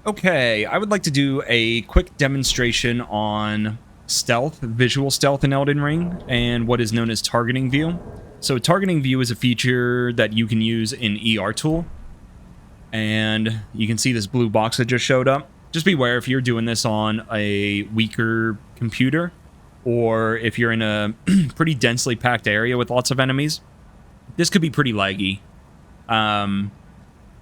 Okay, I would like to do a quick demonstration on stealth, visual stealth in Elden Ring, and what is known as targeting view. So targeting view is a feature that you can use in ER tool, and you can see this blue box that just showed up. Just beware if you're doing this on a weaker computer, or if you're in a pretty densely packed area with lots of enemies, this could be pretty laggy.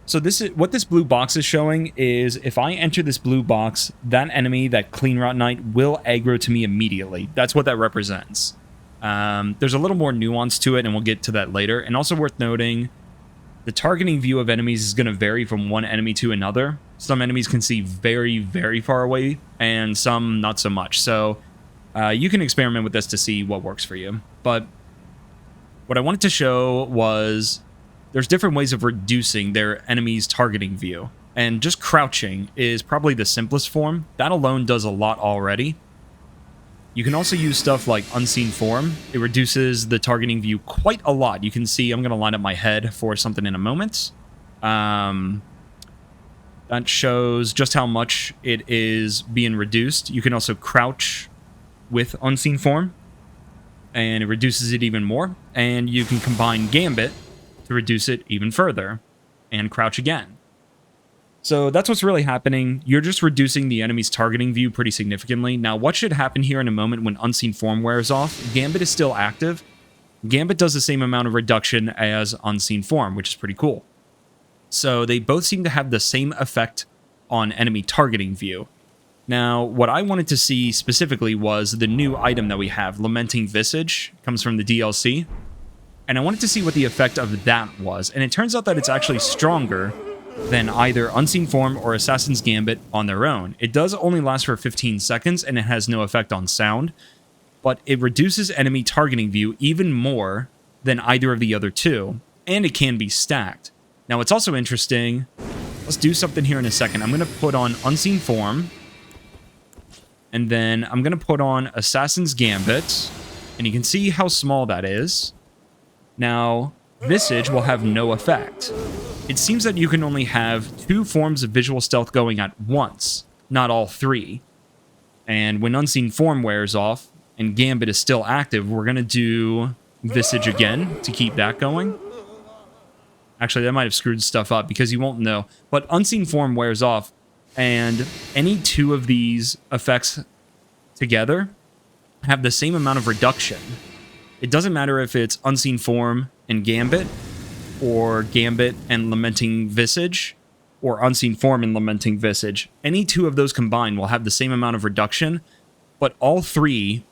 So this is what this blue box is showing is if I enter this blue box, that enemy, that Clean Rot Knight, will aggro to me immediately. That's what that represents. There's a little more nuance to it, and we'll get to that later. And also worth noting, the targeting view of enemies is going to vary from one enemy to another. Some enemies can see very, very far away, and some not so much. So you can experiment with this to see what works for you. But what I wanted to show was there's different ways of reducing their enemy's targeting view. And just crouching is probably the simplest form. That alone does a lot already. You can also use stuff like Unseen Form. It reduces the targeting view quite a lot. You can see I'm going to line up my head for something in a moment. That shows just how much it is being reduced. You can also crouch with Unseen Form, and it reduces it even more. And you can combine Gambit to reduce it even further, and crouch again. So that's what's really happening. You're just reducing the enemy's targeting view pretty significantly. Now, what should happen here in a moment when Unseen Form wears off? Gambit is still active. Gambit does the same amount of reduction as Unseen Form, which is pretty cool. So they both seem to have the same effect on enemy targeting view. Now, what I wanted to see specifically was the new item that we have, Lamenting Visage. It comes from the DLC. And I wanted to see what the effect of that was. And it turns out that it's actually stronger than either Unseen Form or Assassin's Gambit on their own. It does only last for 15 seconds, and it has no effect on sound. But it reduces enemy targeting view even more than either of the other two. And it can be stacked. Now, what's also interesting, let's do something here in a second. I'm going to put on Unseen Form. And then I'm going to put on Assassin's Gambit. And you can see how small that is. Now, Visage will have no effect. It seems that you can only have 2 forms of visual stealth going at once, not all 3. And when Unseen Form wears off and Gambit is still active, we're going to do Visage again to keep that going. Actually, that might have screwed stuff up because you won't know. But Unseen Form wears off, and any 2 of these effects together have the same amount of reduction. It doesn't matter if it's Unseen Form and Gambit, or Gambit and Lamenting Visage, or Unseen Form and Lamenting Visage. Any 2 of those combined will have the same amount of reduction, but all 3,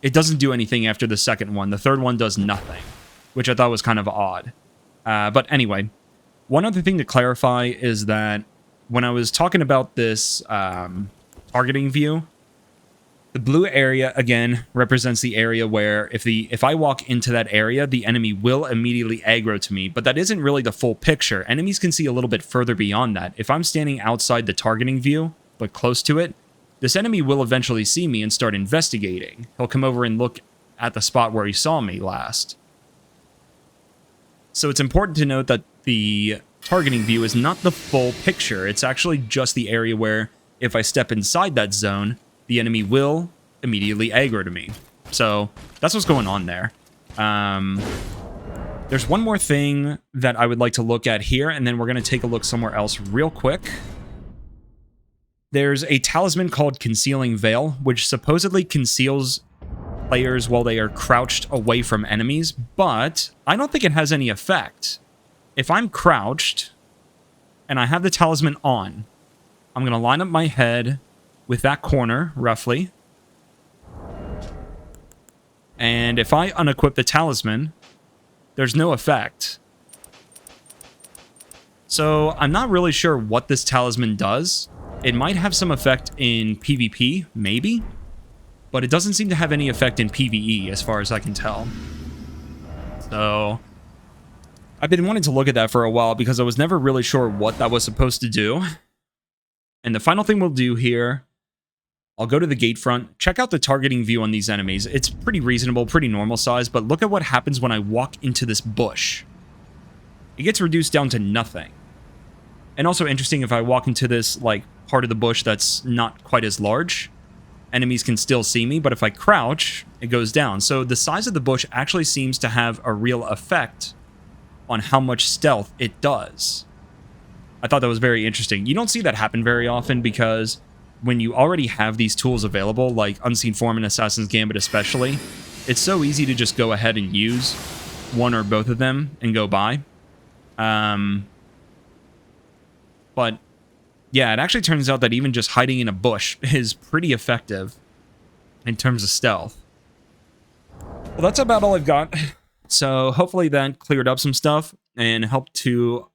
it doesn't do anything after the second one. The third one does nothing, which I thought was kind of odd. But anyway, one other thing to clarify is that when I was talking about this targeting view, the blue area, again, represents the area where if I walk into that area, the enemy will immediately aggro to me, but that isn't really the full picture. Enemies can see a little bit further beyond that. If I'm standing outside the targeting view, but close to it, this enemy will eventually see me and start investigating. He'll come over and look at the spot where he saw me last. So it's important to note that the targeting view is not the full picture. It's actually just the area where if I step inside that zone, the enemy will immediately aggro to me. So that's what's going on there. There's one more thing that I would like to look at here, and then we're going to take a look somewhere else real quick. There's a talisman called Concealing Veil, which supposedly conceals players while they are crouched away from enemies, but I don't think it has any effect. If I'm crouched and I have the talisman on, I'm going to line up my head with that corner, roughly. And if I unequip the talisman, there's no effect. So I'm not really sure what this talisman does. It might have some effect in PvP, maybe, but it doesn't seem to have any effect in PvE, as far as I can tell. So I've been wanting to look at that for a while because I was never really sure what that was supposed to do. And the final thing we'll do here, I'll go to the gate front, check out the targeting view on these enemies. It's pretty reasonable, pretty normal size, but look at what happens when I walk into this bush. It gets reduced down to nothing. And also interesting, if I walk into this, like, part of the bush that's not quite as large, enemies can still see me, but if I crouch, it goes down. So the size of the bush actually seems to have a real effect on how much stealth it does. I thought that was very interesting. You don't see that happen very often because when you already have these tools available, like Unseen Form and Assassin's Gambit especially, it's so easy to just go ahead and use one or both of them and go by. But yeah, it actually turns out that even just hiding in a bush is pretty effective in terms of stealth. Well, that's about all I've got. So hopefully that cleared up some stuff and helped to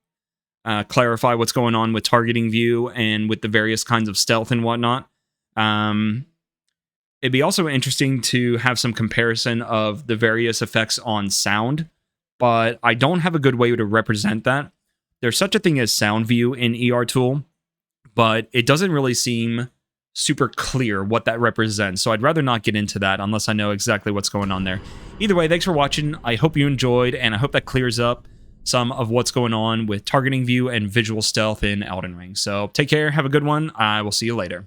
clarify what's going on with targeting view and with the various kinds of stealth and whatnot. It'd be also interesting to have some comparison of the various effects on sound, but I don't have a good way to represent that. There's such a thing as sound view in ER Tool, but it doesn't really seem super clear what that represents, so I'd rather not get into that unless I know exactly what's going on there. Either way, thanks for watching. I hope you enjoyed, and I hope that clears up some of what's going on with targeting view and visual stealth in Elden Ring. So take care, have a good one. I will see you later.